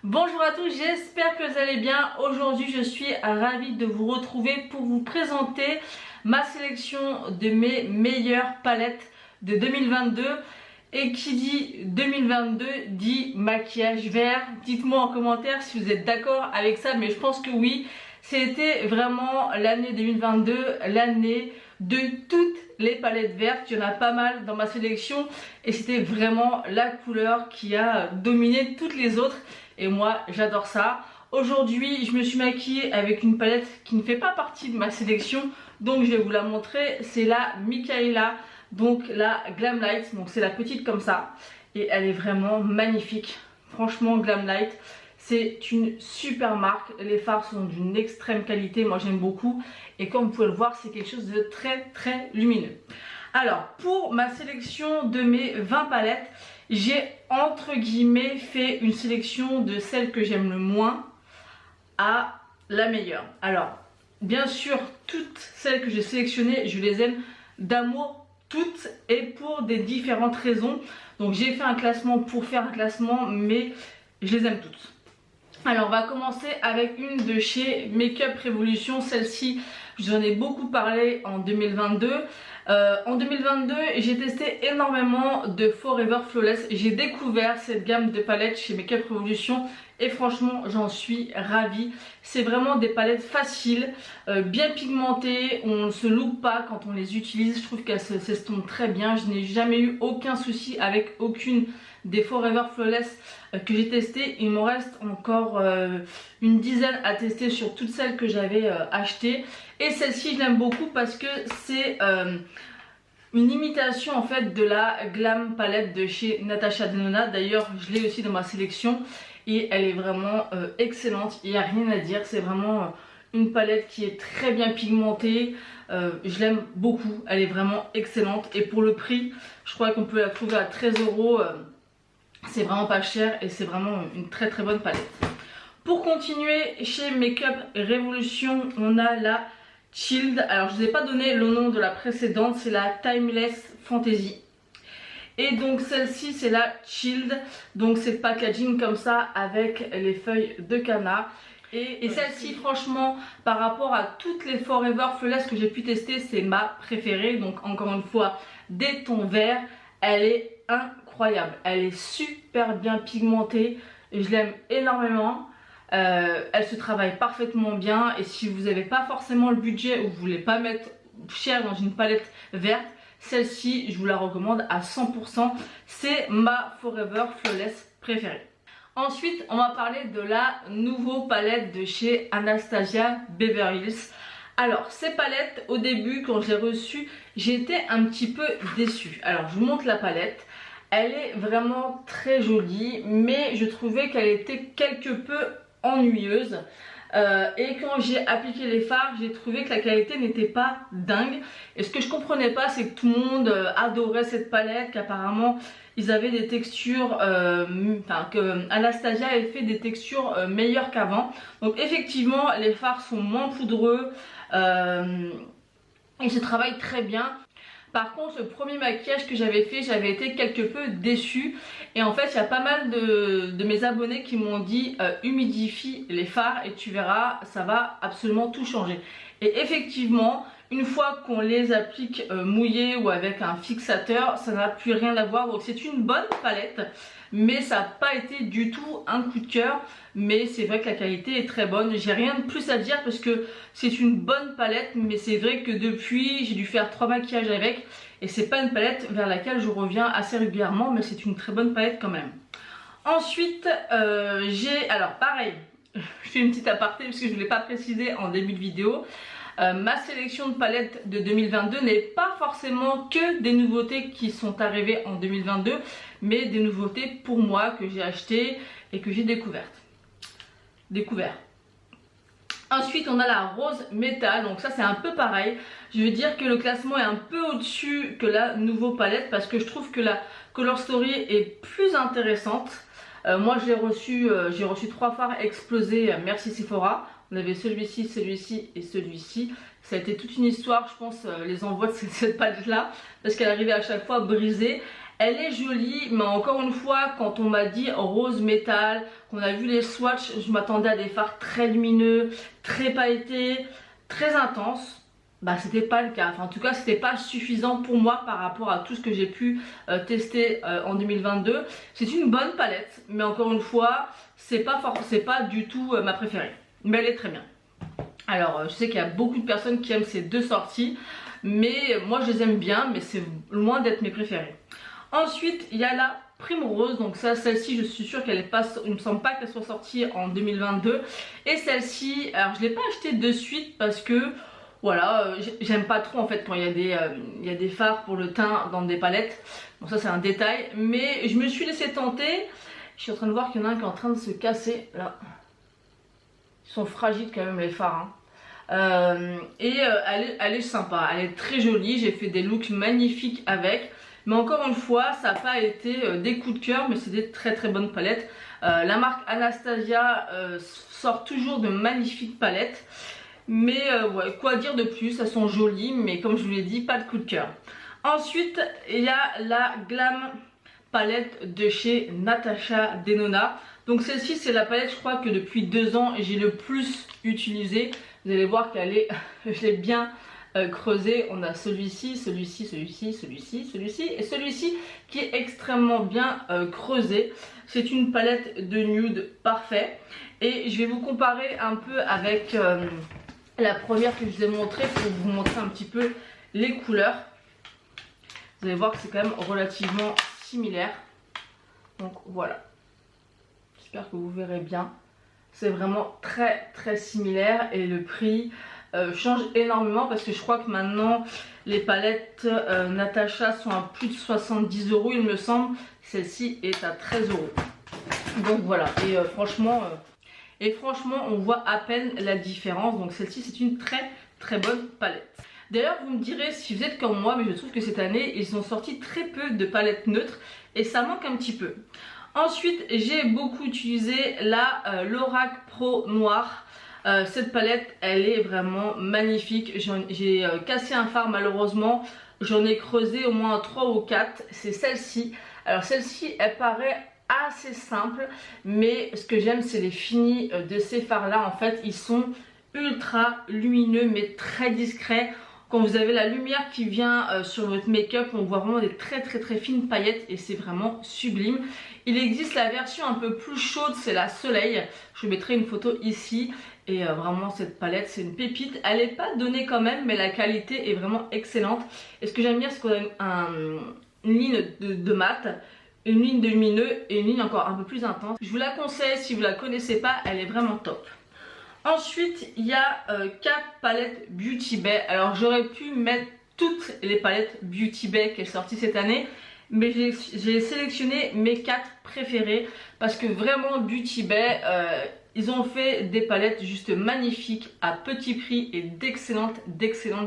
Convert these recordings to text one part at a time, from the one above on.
Bonjour à tous, j'espère que vous allez bien. Aujourd'hui je suis ravie de vous retrouver pour vous présenter ma sélection de mes meilleures palettes de 2022. Et qui dit 2022 dit maquillage vert. Dites-moi en commentaire si vous êtes d'accord avec ça, mais je pense que oui. C'était vraiment l'année 2022, l'année de toutes les palettes vertes. Il y en a pas mal dans ma sélection et c'était vraiment la couleur qui a dominé toutes les autres. Et moi j'adore ça. Aujourd'hui je me suis maquillée avec une palette qui ne fait pas partie de ma sélection, donc je vais vous la montrer. C'est la Micaela, donc la Glam Light, donc c'est la petite comme ça. Et elle est vraiment magnifique. Franchement Glam Light, c'est une super marque. Les fards sont d'une extrême qualité, moi j'aime beaucoup. Et comme vous pouvez le voir, c'est quelque chose de très lumineux. Alors pour ma sélection de mes 20 palettes, j'ai entre guillemets fait une sélection de celles que j'aime le moins à la meilleure. Alors bien sûr toutes celles que j'ai sélectionnées, je les aime d'amour toutes et pour des différentes raisons. Donc j'ai fait un classement pour faire un classement, mais je les aime toutes. Alors on va commencer avec une de chez Makeup Revolution. Celle-ci j'en ai beaucoup parlé en 2022. En 2022 j'ai testé énormément de Forever Flawless. J'ai découvert cette gamme de palettes chez Makeup Revolution et franchement j'en suis ravie. C'est vraiment des palettes faciles, bien pigmentées, on ne se loupe pas quand on les utilise. Je trouve qu'elles s'estompent très bien. Je n'ai jamais eu aucun souci avec aucune des Forever Flawless que j'ai testé. Il me reste encore une dizaine à tester sur toutes celles que j'avais achetées. Et celle-ci je l'aime beaucoup parce que c'est une imitation en fait de la Glam palette de chez Natasha Denona. D'ailleurs je l'ai aussi dans ma sélection et elle est vraiment excellente. Il n'y a rien à dire, c'est vraiment une palette qui est très bien pigmentée. Je l'aime beaucoup, elle est vraiment excellente. Et pour le prix, je crois qu'on peut la trouver à 13 €. C'est vraiment pas cher et c'est vraiment une très bonne palette. Pour continuer, chez Makeup Revolution, on a la Chilled. Alors je ne vous ai pas donné le nom de la précédente, c'est la Timeless Fantasy. Et donc celle-ci c'est la Chilled, donc c'est le packaging comme ça avec les feuilles de canna. Et celle-ci franchement par rapport à toutes les Forever Flawless que j'ai pu tester, c'est ma préférée. Donc encore une fois des tons verts, elle est incroyable, elle est super bien pigmentée, je l'aime énormément. Elle se travaille parfaitement bien et si vous n'avez pas forcément le budget ou vous voulez pas mettre cher dans une palette verte, celle-ci je vous la recommande à 100%. C'est ma Forever Flawless préférée. Ensuite on va parler de la nouvelle palette de chez Anastasia Beverly Hills. Alors ces palettes au début quand je l'ai reçue j'étais un petit peu déçue. Alors je vous montre la palette. Elle est vraiment très jolie mais je trouvais qu'elle était quelque peu ennuyeuse. Et quand j'ai appliqué les fards j'ai trouvé que la qualité n'était pas dingue. Et ce que je comprenais pas c'est que tout le monde adorait cette palette, qu'apparemment ils avaient des textures, enfin que Anastasia avait fait des textures meilleures qu'avant. Donc effectivement les fards sont moins poudreux et se travaillent très bien. Par contre le premier maquillage que j'avais fait, j'avais été quelque peu déçue. Et en fait il y a pas mal de mes abonnés qui m'ont dit humidifie les fards et tu verras ça va absolument tout changer. Et effectivement une fois qu'on les applique mouillés ou avec un fixateur, ça n'a plus rien à voir. Donc c'est une bonne palette mais ça n'a pas été du tout un coup de cœur. Mais c'est vrai que la qualité est très bonne. J'ai rien de plus à dire parce que c'est une bonne palette. Mais c'est vrai que depuis j'ai dû faire 3 maquillages avec. Et c'est pas une palette vers laquelle je reviens assez régulièrement. Mais c'est une très bonne palette quand même. Ensuite j'ai, alors pareil, je fais une petite aparté parce que je ne l'ai pas précisé en début de vidéo. Ma sélection de palettes de 2022 n'est pas forcément que des nouveautés qui sont arrivées en 2022, mais des nouveautés pour moi que j'ai achetées et que j'ai découvert. Ensuite on a la rose métal, donc ça c'est un peu pareil. Je veux dire que le classement est un peu au-dessus que la nouvelle palette parce que je trouve que la Color Story est plus intéressante. Moi j'ai reçu 3 fards explosés, merci Sephora. On avait celui-ci, celui-ci et celui-ci. Ça a été toute une histoire, je pense, les envois de cette palette là, parce qu'elle arrivait à chaque fois brisée. Elle est jolie, mais encore une fois, quand on m'a dit rose métal, qu'on a vu les swatchs, je m'attendais à des fards très lumineux, très pailletés, très intenses. Bah, c'était pas le cas. Enfin, en tout cas, c'était pas suffisant pour moi par rapport à tout ce que j'ai pu tester en 2022. C'est une bonne palette, mais encore une fois, c'est pas du tout ma préférée. Mais elle est très bien. Alors, je sais qu'il y a beaucoup de personnes qui aiment ces deux sorties, mais moi je les aime bien, mais c'est loin d'être mes préférées. Ensuite, il y a la Primrose, donc ça, celle-ci, je suis sûre qu'elle est pas, il me semble pas qu'elle soit sortie en 2022. Et celle-ci, alors je l'ai pas achetée de suite parce que voilà, j'aime pas trop en fait quand il y a des fards pour le teint dans des palettes. Donc ça c'est un détail, mais je me suis laissée tenter. Je suis en train de voir qu'il y en a un qui est en train de se casser là. Ils sont fragiles quand même les fards. Hein. Elle est sympa, elle est très jolie. J'ai fait des looks magnifiques avec. Mais encore une fois, ça n'a pas été des coups de cœur, mais c'est des très très bonnes palettes. La marque Anastasia sort toujours de magnifiques palettes. Mais ouais, quoi dire de plus, elles sont jolies, mais comme je vous l'ai dit, pas de coup de cœur. Ensuite, il y a la Glam palette de chez Natasha Denona. Donc celle-ci, c'est la palette, je crois que depuis 2 ans, j'ai le plus utilisée. Vous allez voir qu'elle est, je l'ai bien creusée. On a celui-ci, celui-ci, celui-ci, celui-ci, celui-ci et celui-ci qui est extrêmement bien creusé. C'est une palette de nude parfait. Et je vais vous comparer un peu avec la première que je vous ai montrée pour vous montrer un petit peu les couleurs. Vous allez voir que c'est quand même relativement similaire. Donc voilà. J'espère que vous verrez bien. C'est vraiment très très similaire et le prix change énormément parce que je crois que maintenant les palettes Natasha sont à plus de 70 €, il me semble. Celle-ci est à 13 €. Donc voilà, et franchement on voit à peine la différence. Donc celle-ci c'est une très très bonne palette. D'ailleurs vous me direz si vous êtes comme moi, mais je trouve que cette année ils ont sorti très peu de palettes neutres et ça manque un petit peu. Ensuite j'ai beaucoup utilisé la Lorac Pro Noir. Cette palette elle est vraiment magnifique. J'ai cassé un fard malheureusement, j'en ai creusé au moins 3 ou 4. C'est celle-ci. Alors celle-ci elle paraît assez simple, mais ce que j'aime c'est les finis de ces fards là. En fait ils sont ultra lumineux mais très discrets. Quand vous avez la lumière qui vient sur votre make-up, on voit vraiment des très très très fines paillettes et c'est vraiment sublime. Il existe la version un peu plus chaude, c'est la Soleil. Je vous mettrai une photo ici. Et vraiment cette palette c'est une pépite. Elle n'est pas donnée quand même, mais la qualité est vraiment excellente. Et ce que j'aime bien c'est qu'on a une ligne de mat, une ligne de lumineux et une ligne encore un peu plus intense. Je vous la conseille si vous la connaissez pas, elle est vraiment top. Ensuite, il y a 4 palettes Beauty Bay. Alors j'aurais pu mettre toutes les palettes Beauty Bay qui est sortie cette année, mais j'ai sélectionné mes 4 préférées parce que vraiment Beauty Bay, ils ont fait des palettes juste magnifiques à petit prix et d'excellente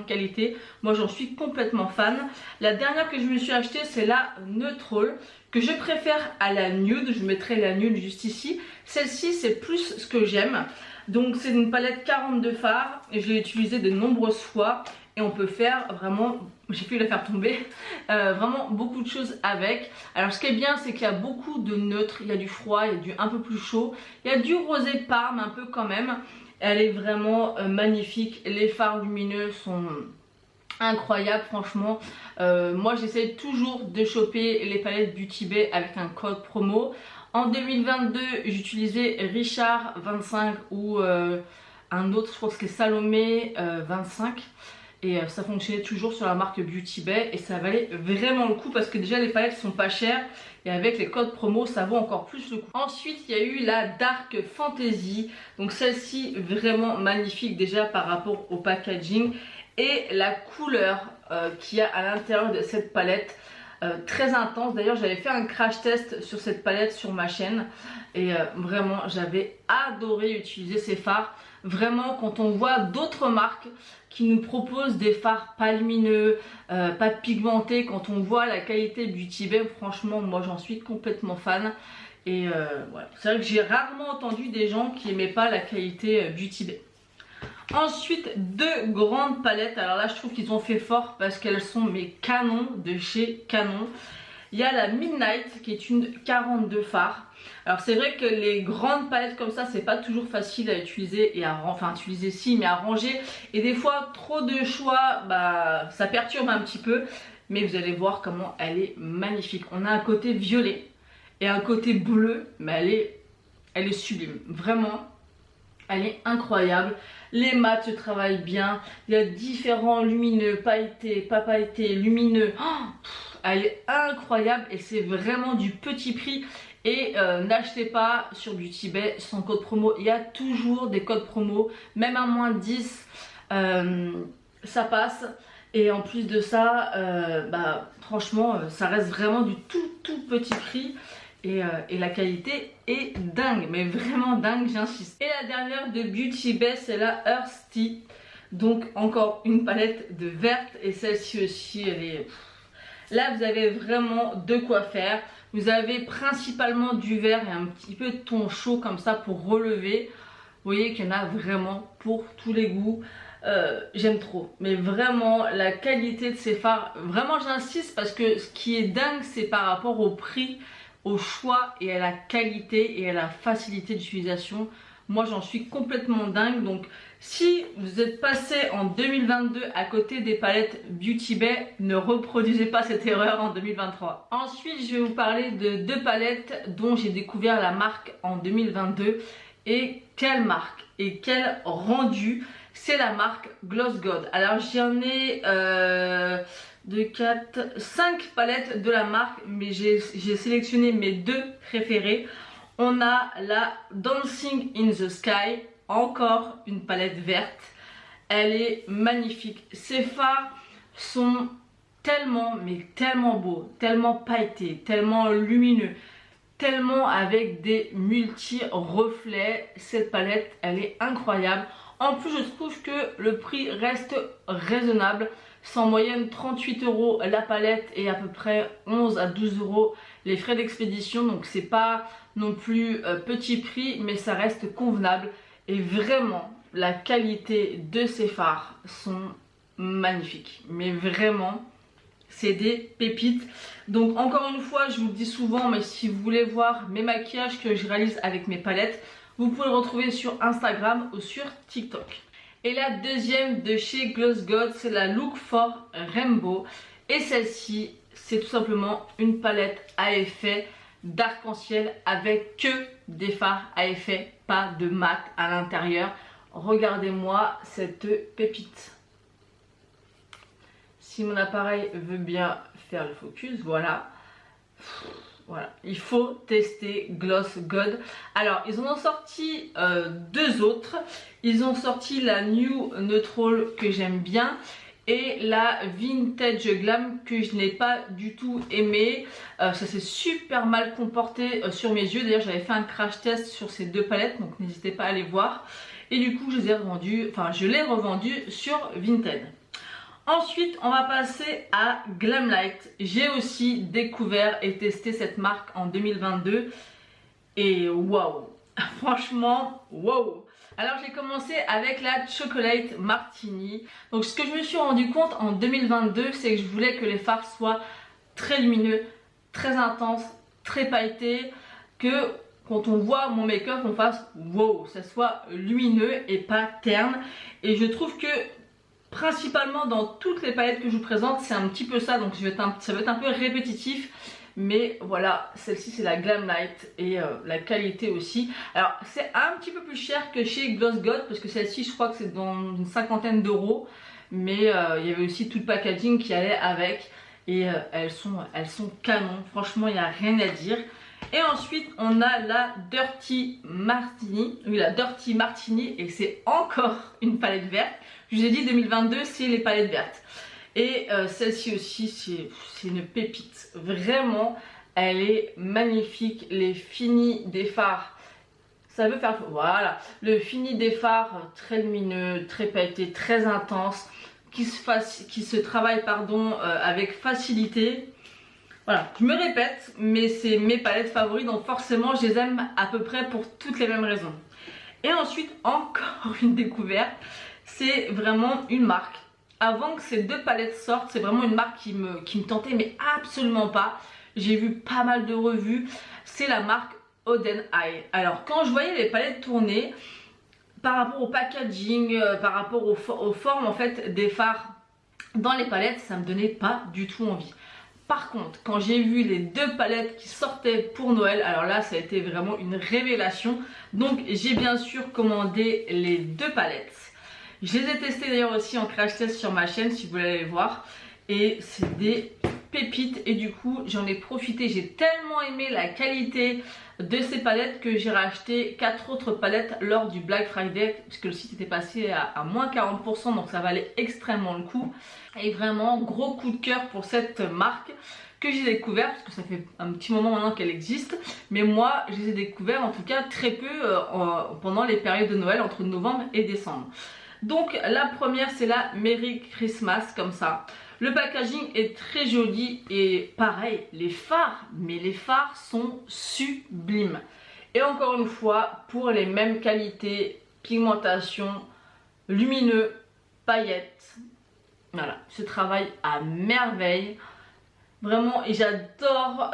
qualité. Moi j'en suis complètement fan. La dernière que je me suis achetée c'est la Neutral, que je préfère à la Nude. Je mettrai la Nude juste ici. Celle-ci c'est plus ce que j'aime. Donc c'est une palette 42 fards et je l'ai utilisée de nombreuses fois et on peut faire vraiment, j'ai pu la faire tomber, vraiment beaucoup de choses avec. Alors ce qui est bien c'est qu'il y a beaucoup de neutres, il y a du froid, il y a du un peu plus chaud, il y a du rosé parme un peu quand même. Elle est vraiment magnifique, les fards lumineux sont incroyables franchement. Moi j'essaie toujours de choper les palettes Beauty Bay avec un code promo. En 2022, j'utilisais Richard 25 ou un autre, je crois que c'était Salomé 25. Et ça fonctionnait toujours sur la marque Beauty Bay et ça valait vraiment le coup parce que déjà les palettes sont pas chères et avec les codes promo ça vaut encore plus le coup. Ensuite il y a eu la Dark Fantasy, donc celle-ci vraiment magnifique déjà par rapport au packaging et la couleur qu'il y a à l'intérieur de cette palette. Très intense. D'ailleurs j'avais fait un crash test sur cette palette sur ma chaîne et vraiment j'avais adoré utiliser ces fards. Vraiment quand on voit d'autres marques qui nous proposent des fards pas lumineux, pas pigmentés, quand on voit la qualité Beauty Bay, franchement moi j'en suis complètement fan. Et voilà, c'est vrai que j'ai rarement entendu des gens qui aimaient pas la qualité Beauty Bay. Ensuite, deux grandes palettes. Alors là, je trouve qu'ils ont fait fort parce qu'elles sont mes canons de chez Canon. Il y a la Midnight qui est une 42 phare. Alors c'est vrai que les grandes palettes comme ça, c'est pas toujours facile à utiliser et à utiliser si, mais à ranger. Et des fois, trop de choix, bah ça perturbe un petit peu. Mais vous allez voir comment elle est magnifique. On a un côté violet et un côté bleu, mais elle est sublime. Vraiment, elle est incroyable. Les mats se travaillent bien. Il y a différents lumineux, pailletés, pas pailletés, lumineux. Oh, elle est incroyable et c'est vraiment du petit prix. Et n'achetez pas sur Beauty Bay sans code promo. Il y a toujours des codes promo, même à moins 10, ça passe. Et en plus de ça, franchement, ça reste vraiment du tout petit prix. Et la qualité est dingue, mais vraiment dingue, j'insiste. Et la dernière de Beauty Bay, c'est la Earthy. Donc encore une palette de verte. Et celle-ci aussi, elle est... Là, vous avez vraiment de quoi faire. Vous avez principalement du vert et un petit peu de ton chaud comme ça pour relever. Vous voyez qu'il y en a vraiment pour tous les goûts. J'aime trop. Mais vraiment, la qualité de ces fards, vraiment j'insiste parce que ce qui est dingue, c'est par rapport au prix, au choix et à la qualité et à la facilité d'utilisation. Moi, j'en suis complètement dingue. Donc, si vous êtes passé en 2022 à côté des palettes Beauty Bay, ne reproduisez pas cette erreur en 2023. Ensuite, je vais vous parler de deux palettes dont j'ai découvert la marque en 2022. Et quelle marque et quel rendu! C'est la marque Gloss God. Alors, j'en ai 2, 4, 5 palettes de la marque, mais j'ai sélectionné mes deux préférées. On a la Dancing in the Sky, encore une palette verte. Elle est magnifique. Ces fards sont tellement, mais tellement beaux, tellement pailletés, tellement lumineux, tellement avec des multi-reflets. Cette palette, elle est incroyable. En plus, je trouve que le prix reste raisonnable. C'est en moyenne 38 € la palette et à peu près 11 à 12 € les frais d'expédition. Donc c'est pas non plus petit prix, mais ça reste convenable. Et vraiment, la qualité de ces fards sont magnifiques. Mais vraiment, c'est des pépites. Donc encore une fois, je vous le dis souvent, mais si vous voulez voir mes maquillages que je réalise avec mes palettes, vous pouvez le retrouver sur Instagram ou sur TikTok. Et la deuxième de chez Gloss God, c'est la Look for Rainbow. Et celle-ci, c'est tout simplement une palette à effet d'arc-en-ciel avec que des fards à effet, pas de mat à l'intérieur. Regardez-moi cette pépite. Si mon appareil veut bien faire le focus, voilà. Voilà, il faut tester Gloss God. Alors, ils en ont sorti deux autres. Ils ont sorti la New Neutral que j'aime bien et la Vintage Glam que je n'ai pas du tout aimé. Ça s'est super mal comporté sur mes yeux. D'ailleurs, j'avais fait un crash test sur ces deux palettes, donc n'hésitez pas à aller voir. Et du coup, je les ai revendus, je l'ai revendu sur Vinted. Ensuite, on va passer à Glamlite. J'ai aussi découvert et testé cette marque en 2022 et waouh, franchement waouh. Alors j'ai commencé avec la Chocolate Martini. Donc ce que je me suis rendu compte en 2022, c'est que je voulais que les fards soient très lumineux, très intenses, très pailletés, que quand on voit mon make-up, on fasse wow, ça soit lumineux et pas terne. Et je trouve que principalement dans toutes les palettes que je vous présente, c'est un petit peu ça, donc ça va être un peu répétitif. Mais voilà, celle-ci c'est la Glamlite et la qualité aussi. Alors c'est un petit peu plus cher que chez Gloss God parce que celle-ci je crois que c'est dans une cinquantaine d'euros. Mais il y avait aussi tout le packaging qui allait avec et elles sont canon, franchement il n'y a rien à dire. Et ensuite on a la Dirty Martini, oui la Dirty Martini et c'est encore une palette verte. Je vous ai dit 2022 c'est les palettes vertes. Et celle-ci aussi c'est une pépite, vraiment elle est magnifique. Les finis des fards, ça veut faire, voilà, le fini des fards très lumineux, très pailleté, très intense, qui se travaille avec facilité. Voilà, je me répète, mais c'est mes palettes favorites, donc forcément je les aime à peu près pour toutes les mêmes raisons. Et ensuite, encore une découverte, c'est vraiment une marque. Avant que ces deux palettes sortent, c'est vraiment une marque qui me tentait mais absolument pas. J'ai vu pas mal de revues. C'est la marque Oden Eye. Alors quand je voyais les palettes tourner, par rapport au packaging, par rapport aux formes en fait des fards dans les palettes, ça me donnait pas du tout envie. Par contre, quand j'ai vu les deux palettes qui sortaient pour Noël, alors là ça a été vraiment une révélation. Donc j'ai bien sûr commandé les deux palettes. Je les ai testées d'ailleurs aussi en crash test sur ma chaîne si vous voulez aller voir. Et c'est des pépites et du coup j'en ai profité. J'ai tellement aimé la qualité de ces palettes que j'ai racheté 4 autres palettes lors du Black Friday. Parce que le site était passé à moins 40%, donc ça valait extrêmement le coup. Et vraiment gros coup de cœur pour cette marque que j'ai découvert, parce que ça fait un petit moment maintenant qu'elle existe. Mais moi je les ai découverts en tout cas très peu pendant les périodes de Noël entre novembre et décembre. Donc la première c'est la Merry Christmas comme ça. Le packaging est très joli et pareil les fards, mais les fards sont sublimes. Et encore une fois pour les mêmes qualités, pigmentation, lumineux, paillettes. Voilà, ce travail à merveille. Vraiment et j'adore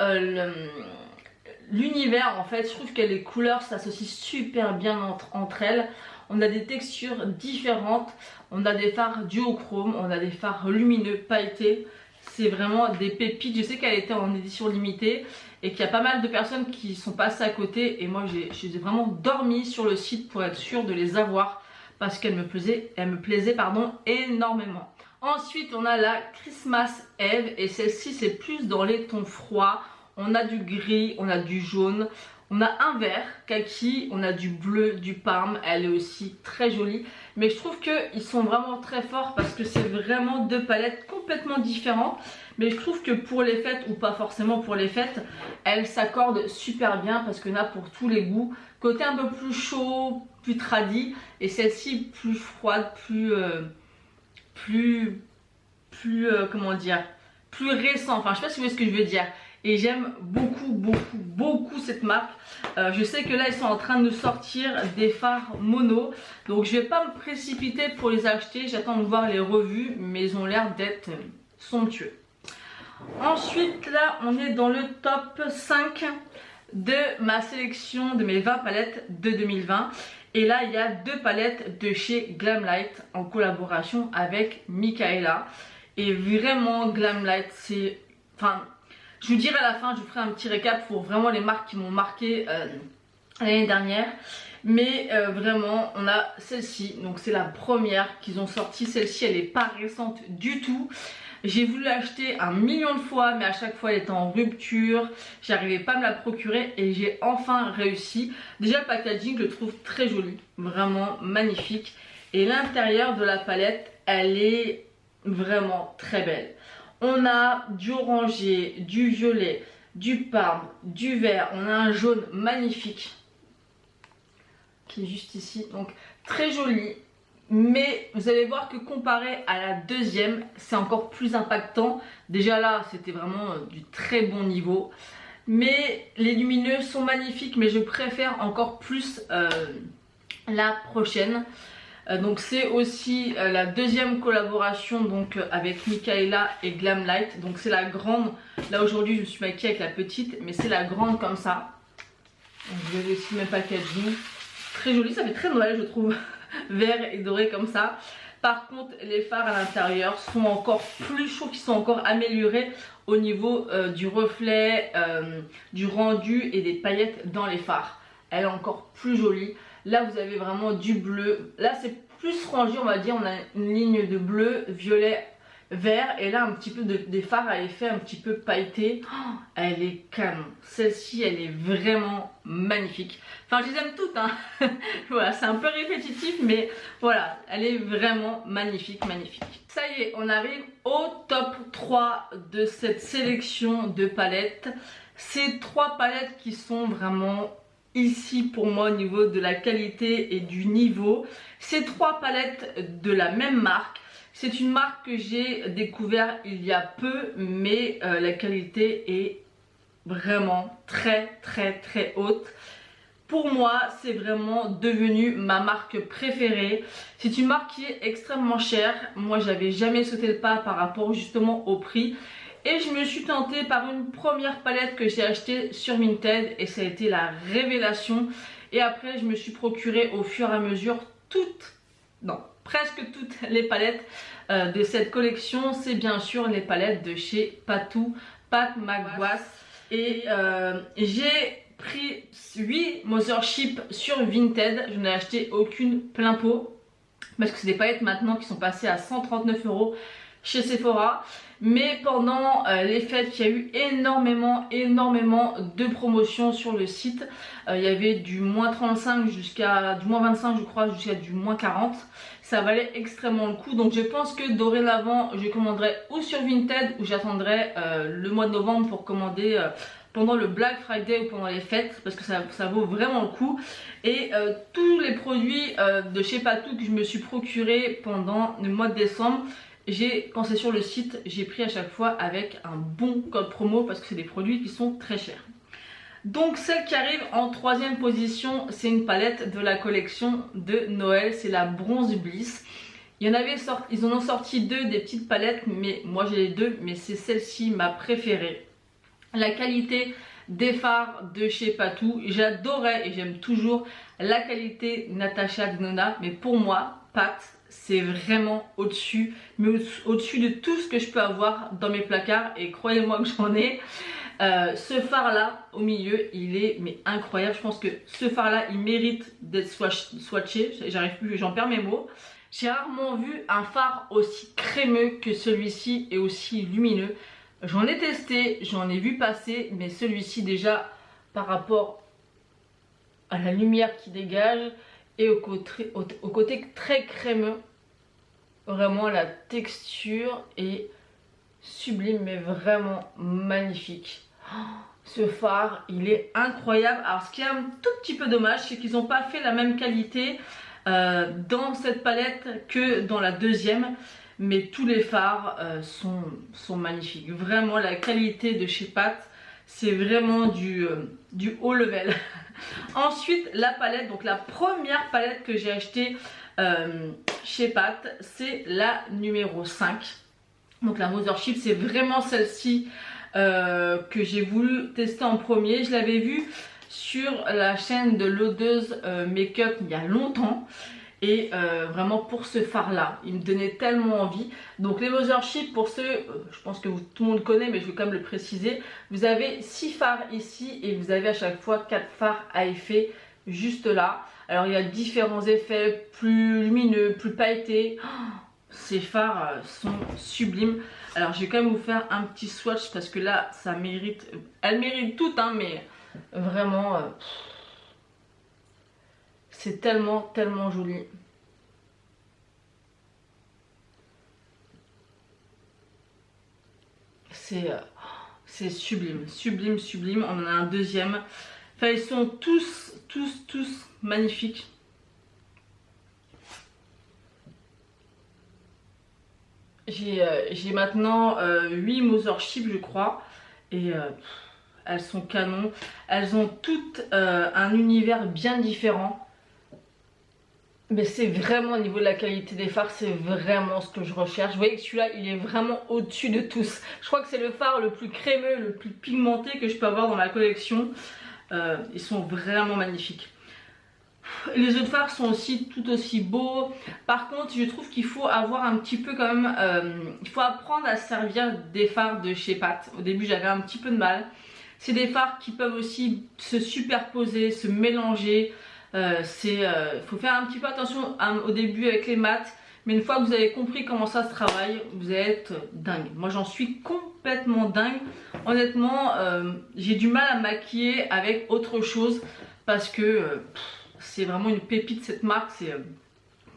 l'univers en fait. Je trouve que les couleurs s'associent super bien entre elles. On a des textures différentes, on a des fards duochrome, on a des fards lumineux pailletés. C'est vraiment des pépites. Je sais qu'elle était en édition limitée et qu'il y a pas mal de personnes qui sont passées à côté. Et moi j'ai vraiment dormi sur le site pour être sûre de les avoir parce qu'elle me plaisait énormément. Ensuite on a la Christmas Eve et celle-ci c'est plus dans les tons froids. On a du gris, on a du jaune. On a un vert kaki, on a du bleu, du parme, elle est aussi très jolie. Mais je trouve qu'ils sont vraiment très forts parce que c'est vraiment deux palettes complètement différentes. Mais je trouve que pour les fêtes, ou pas forcément pour les fêtes, elles s'accordent super bien parce qu'il y en a pour tous les goûts. Côté un peu plus chaud, plus tradi, et celle-ci plus froide, comment dire, plus récent. Enfin, je sais pas si vous voyez ce que je veux dire. Et j'aime beaucoup cette marque. Je sais que là ils sont en train de sortir des fards mono. Donc je vais pas me précipiter pour les acheter. J'attends de voir les revues. Mais ils ont l'air d'être somptueux. Ensuite là on est dans le top 5 de ma sélection de mes 20 palettes de 2020. Et là il y a deux palettes de chez Glamlite en collaboration avec Michaela. Et vraiment Glamlite c'est... Enfin... Je vous dirai à la fin, je vous ferai un petit récap pour vraiment les marques qui m'ont marqué l'année dernière. Mais vraiment, on a celle-ci. Donc c'est la première qu'ils ont sortie. Celle-ci, elle n'est pas récente du tout. J'ai voulu l'acheter 1 million de fois, mais à chaque fois, elle était en rupture. J'arrivais pas à me la procurer et j'ai enfin réussi. Déjà, le packaging, je le trouve très joli. Vraiment magnifique. Et l'intérieur de la palette, elle est vraiment très belle. On a du orangé, du violet, du parme, du vert. On a un jaune magnifique qui est juste ici. Donc très joli. Mais vous allez voir que comparé à la deuxième, c'est encore plus impactant. Déjà là, c'était vraiment du très bon niveau. Mais les lumineux sont magnifiques. Mais je préfère encore plus la prochaine. Donc c'est aussi la deuxième collaboration donc avec Michaela et Glamlite. Donc c'est la grande. Là aujourd'hui je me suis maquillée avec la petite, mais c'est la grande comme ça. Donc, vous avez aussi mes packaging. Très joli, ça fait très Noël je trouve. Vert et doré comme ça. Par contre les fards à l'intérieur sont encore plus chauds, qui sont encore améliorés au niveau du reflet, du rendu et des paillettes dans les fards. Elle est encore plus jolie. Là vous avez vraiment du bleu. Là c'est plus rangé on va dire. On a une ligne de bleu, violet, vert. Et là un petit peu des fards à effet un petit peu pailleté. Oh, elle est canon. Celle-ci elle est vraiment magnifique. Enfin je les aime toutes hein. Voilà c'est un peu répétitif mais voilà. Elle est vraiment magnifique. Ça y est on arrive au top 3 de cette sélection de palettes. Ces 3 palettes qui sont vraiment... ici pour moi au niveau de la qualité et du niveau. Ces 3 palettes de la même marque. C'est une marque que j'ai découvert il y a peu, mais la qualité est vraiment très haute. Pour moi, c'est vraiment devenu ma marque préférée. C'est une marque qui est extrêmement chère. Moi, j'avais jamais sauté le pas par rapport justement au prix. Et je me suis tentée par une première palette que j'ai achetée sur Vinted et ça a été la révélation. Et après, je me suis procuré au fur et à mesure presque toutes les palettes de cette collection. C'est bien sûr les palettes de chez Patou, Pat McGrath. Et j'ai pris 8 Mothership sur Vinted. Je n'ai acheté aucune plein pot parce que c'est des palettes maintenant qui sont passées à 139 € chez Sephora. Mais pendant les fêtes, il y a eu énormément de promotions sur le site. Il y avait du moins 35 jusqu'à du moins 25 je crois, jusqu'à du moins 40. Ça valait extrêmement le coup. Donc je pense que dorénavant je commanderai ou sur Vinted ou j'attendrai le mois de novembre pour commander pendant le Black Friday ou pendant les fêtes parce que ça vaut vraiment le coup. Et tous les produits de chez Patou que je me suis procuré pendant le mois de décembre, quand c'est sur le site, j'ai pris à chaque fois avec un bon code promo parce que c'est des produits qui sont très chers. Donc celle qui arrive en troisième position, c'est une palette de la collection de Noël, c'est la Bronze Bliss. Ils en ont sorti deux des petites palettes, mais moi j'ai les deux, mais c'est celle-ci ma préférée. La qualité des fards de chez Patou, j'adorais et j'aime toujours la qualité Natasha Denona, mais pour moi, Pat, c'est vraiment au-dessus, mais au-dessus de tout ce que je peux avoir dans mes placards et croyez-moi que j'en ai. Ce phare là au milieu, il est incroyable. Je pense que ce phare là, il mérite d'être swatché. J'en perds mes mots. J'ai rarement vu un phare aussi crémeux que celui-ci et aussi lumineux. J'en ai testé, j'en ai vu passer, mais celui-ci déjà par rapport à la lumière qui dégage et au côté très crémeux, vraiment la texture est sublime mais vraiment magnifique. Ce phare, il est incroyable. Alors ce qui est un tout petit peu dommage, c'est qu'ils n'ont pas fait la même qualité dans cette palette que dans la deuxième. Mais tous les fards sont magnifiques. Vraiment la qualité de chez Pat, c'est vraiment du haut level. Ensuite la palette, donc la première palette que j'ai achetée chez Pat, c'est la numéro 5. Donc la Mothership, c'est vraiment celle-ci que j'ai voulu tester en premier. Je l'avais vue sur la chaîne de l'odeuse Make-up il y a longtemps. Et vraiment pour ce phare là, il me donnait tellement envie. Donc les Mothership, pour ceux, je pense que tout le monde connaît mais je vais quand même le préciser. Vous avez 6 phares ici et vous avez à chaque fois 4 phares à effet juste là. Alors il y a différents effets, plus lumineux, plus pailletés. Ces phares sont sublimes. Alors je vais quand même vous faire un petit swatch parce que là ça mérite, elles méritent toutes hein, mais vraiment... c'est tellement joli. C'est sublime, sublime. On en a un deuxième. Enfin, ils sont tous magnifiques. J'ai maintenant 8 Mothership, je crois. Et elles sont canon. Elles ont toutes un univers bien différent. Mais c'est vraiment au niveau de la qualité des fards, c'est vraiment ce que je recherche. Vous voyez que celui-là, il est vraiment au-dessus de tous. Je crois que c'est le fard le plus crémeux, le plus pigmenté que je peux avoir dans ma collection. Ils sont vraiment magnifiques. Les autres fards sont aussi tout aussi beaux. Par contre, je trouve qu'il faut avoir un petit peu quand même... il faut apprendre à se servir des fards de chez Pat. Au début, j'avais un petit peu de mal. C'est des fards qui peuvent aussi se superposer, se mélanger. Faut faire un petit peu attention au début avec les mats, mais une fois que vous avez compris comment ça se travaille, vous allez être dingue. Moi j'en suis complètement dingue. Honnêtement, j'ai du mal à maquiller avec autre chose parce que c'est vraiment une pépite cette marque. C'est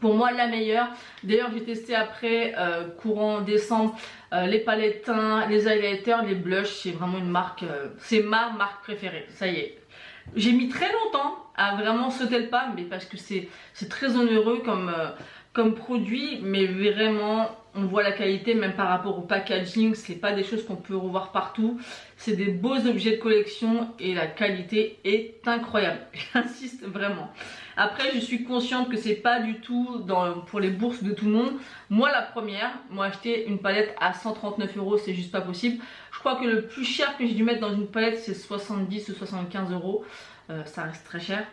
pour moi la meilleure. D'ailleurs j'ai testé après courant décembre les palettes teints, les highlighters, les blushs. C'est vraiment une marque, c'est ma marque préférée. Ça y est. J'ai mis très longtemps à vraiment sauter le pas, mais parce que c'est très onéreux comme produit, mais vraiment on voit la qualité même par rapport au packaging. C'est pas des choses qu'on peut revoir partout, c'est des beaux objets de collection et la qualité est incroyable. J'insiste vraiment. Après, je suis consciente que c'est pas du tout pour les bourses de tout le monde. Moi la première, acheter une palette à 139 €, c'est juste pas possible. Je crois que le plus cher que j'ai dû mettre dans une palette c'est 70 ou 75 €. Ça reste très cher.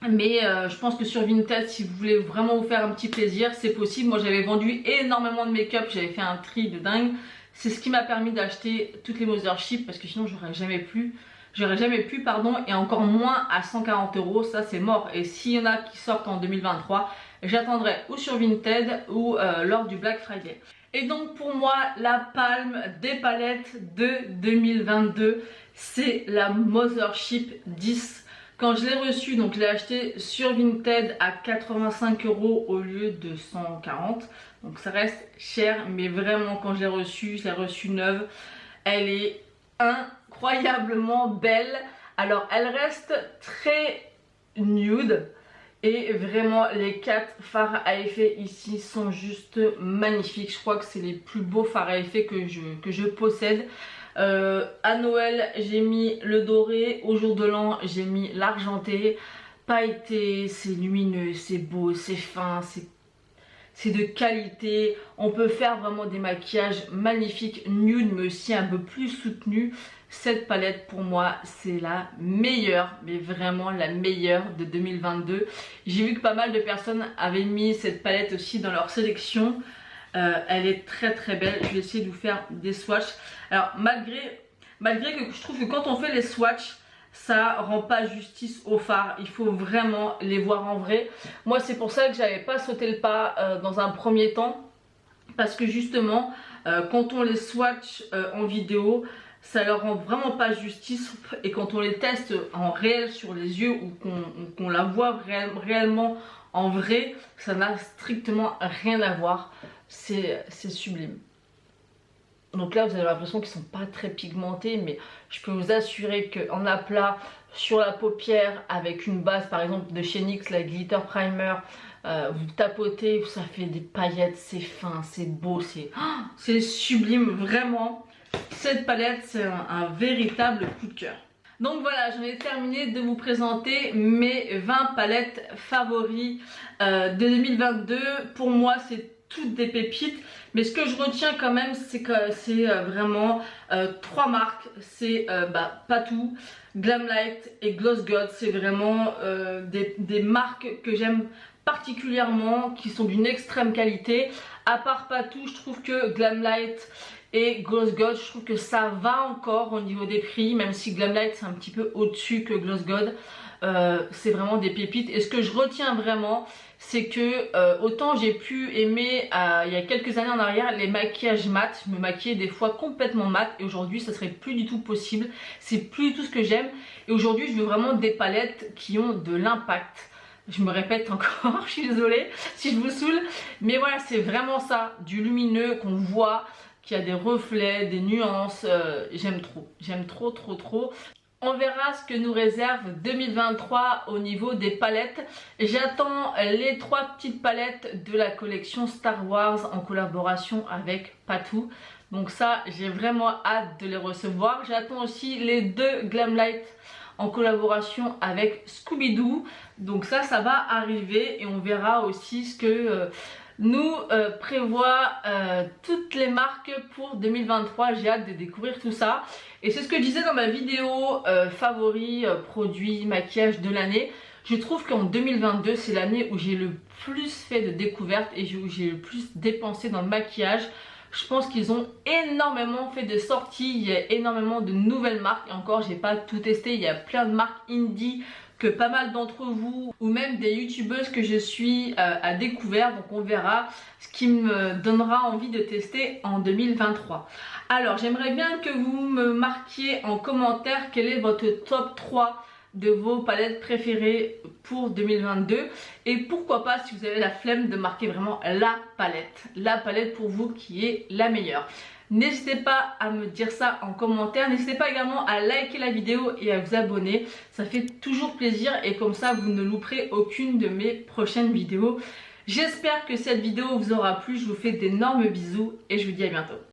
Mais je pense que sur Vinted, si vous voulez vraiment vous faire un petit plaisir, c'est possible. Moi j'avais vendu énormément de make-up, j'avais fait un tri de dingue. C'est ce qui m'a permis d'acheter toutes les Mothership, parce que sinon j'aurais jamais pu, et encore moins à 140 €, ça c'est mort. Et s'il y en a qui sortent en 2023, j'attendrai ou sur Vinted ou lors du Black Friday. Et donc pour moi, la palme des palettes de 2022, c'est la Mothership 10. Quand je l'ai reçue, donc je l'ai acheté sur Vinted à 85 € au lieu de 140. Donc ça reste cher, mais vraiment quand je l'ai reçue neuve. Elle est incroyablement belle. Alors elle reste très nude. Et vraiment les 4 fards à effet ici sont juste magnifiques. Je crois que c'est les plus beaux fards à effet que je possède. À Noël j'ai mis le doré, au jour de l'an j'ai mis l'argenté. Pailleté, c'est lumineux, c'est beau, c'est fin, c'est de qualité. On peut faire vraiment des maquillages magnifiques, nude mais aussi un peu plus soutenus. Cette palette pour moi c'est la meilleure, mais vraiment la meilleure de 2022. J'ai vu que pas mal de personnes avaient mis cette palette aussi dans leur sélection. Elle est très très belle. Je vais essayer de vous faire des swatchs. Alors malgré que je trouve que quand on fait les swatchs, ça rend pas justice aux fards. Il faut vraiment les voir en vrai. Moi c'est pour ça que j'avais pas sauté le pas dans un premier temps. Parce que justement quand on les swatch en vidéo, ça leur rend vraiment pas justice. Et quand on les teste en réel sur les yeux ou qu'on la voit réellement en vrai, ça n'a strictement rien à voir. C'est sublime. Donc là vous avez l'impression qu'ils sont pas très pigmentés, mais je peux vous assurer qu'en aplat sur la paupière avec une base par exemple de chez NYX, la Glitter Primer, vous tapotez, ça fait des paillettes, c'est fin, c'est beau, c'est sublime, vraiment. Cette palette c'est un véritable coup de cœur. Donc voilà, j'en ai terminé de vous présenter mes 20 palettes favoris de 2022. Pour moi c'est toutes des pépites, mais ce que je retiens quand même c'est que c'est vraiment 3 marques. C'est Patou, Glamlite et Gloss God. C'est vraiment des marques que j'aime particulièrement, qui sont d'une extrême qualité. À part Patou, je trouve que Glamlite et Gloss God, je trouve que ça va encore au niveau des prix, même si Glamlite c'est un petit peu au-dessus que Gloss God. C'est vraiment des pépites. Et ce que je retiens vraiment, c'est que autant j'ai pu aimer il y a quelques années en arrière les maquillages mat, je me maquillais des fois complètement mat, et aujourd'hui ça serait plus du tout possible, c'est plus du tout ce que j'aime. Et aujourd'hui je veux vraiment des palettes qui ont de l'impact. Je me répète encore, je suis désolée si je vous saoule, mais voilà, c'est vraiment ça, du lumineux qu'on voit, qui a des reflets, des nuances. J'aime trop. On verra ce que nous réserve 2023 au niveau des palettes. J'attends les 3 petites palettes de la collection Star Wars en collaboration avec Patou. Donc ça, j'ai vraiment hâte de les recevoir. J'attends aussi les 2 Glamlite en collaboration avec Scooby-Doo. Donc ça va arriver, et on verra aussi ce que nous prévoit toutes les marques pour 2023. J'ai hâte de découvrir tout ça. Et c'est ce que je disais dans ma vidéo favoris produits maquillage de l'année. Je trouve qu'en 2022 c'est l'année où j'ai le plus fait de découvertes et où j'ai le plus dépensé dans le maquillage. Je pense qu'ils ont énormément fait de sorties, il y a énormément de nouvelles marques. Et encore, j'ai pas tout testé, il y a plein de marques indie que pas mal d'entre vous ou même des youtubeuses que je suis à découvert. Donc on verra ce qui me donnera envie de tester en 2023. Alors j'aimerais bien que vous me marquiez en commentaire quel est votre top 3 de vos palettes préférées pour 2022, et pourquoi pas, si vous avez la flemme, de marquer vraiment la palette pour vous qui est la meilleure. N'hésitez pas à me dire ça en commentaire. N'hésitez pas également à liker la vidéo et à vous abonner. Ça fait toujours plaisir et comme ça vous ne louperez aucune de mes prochaines vidéos. J'espère que cette vidéo vous aura plu. Je vous fais d'énormes bisous et je vous dis à bientôt.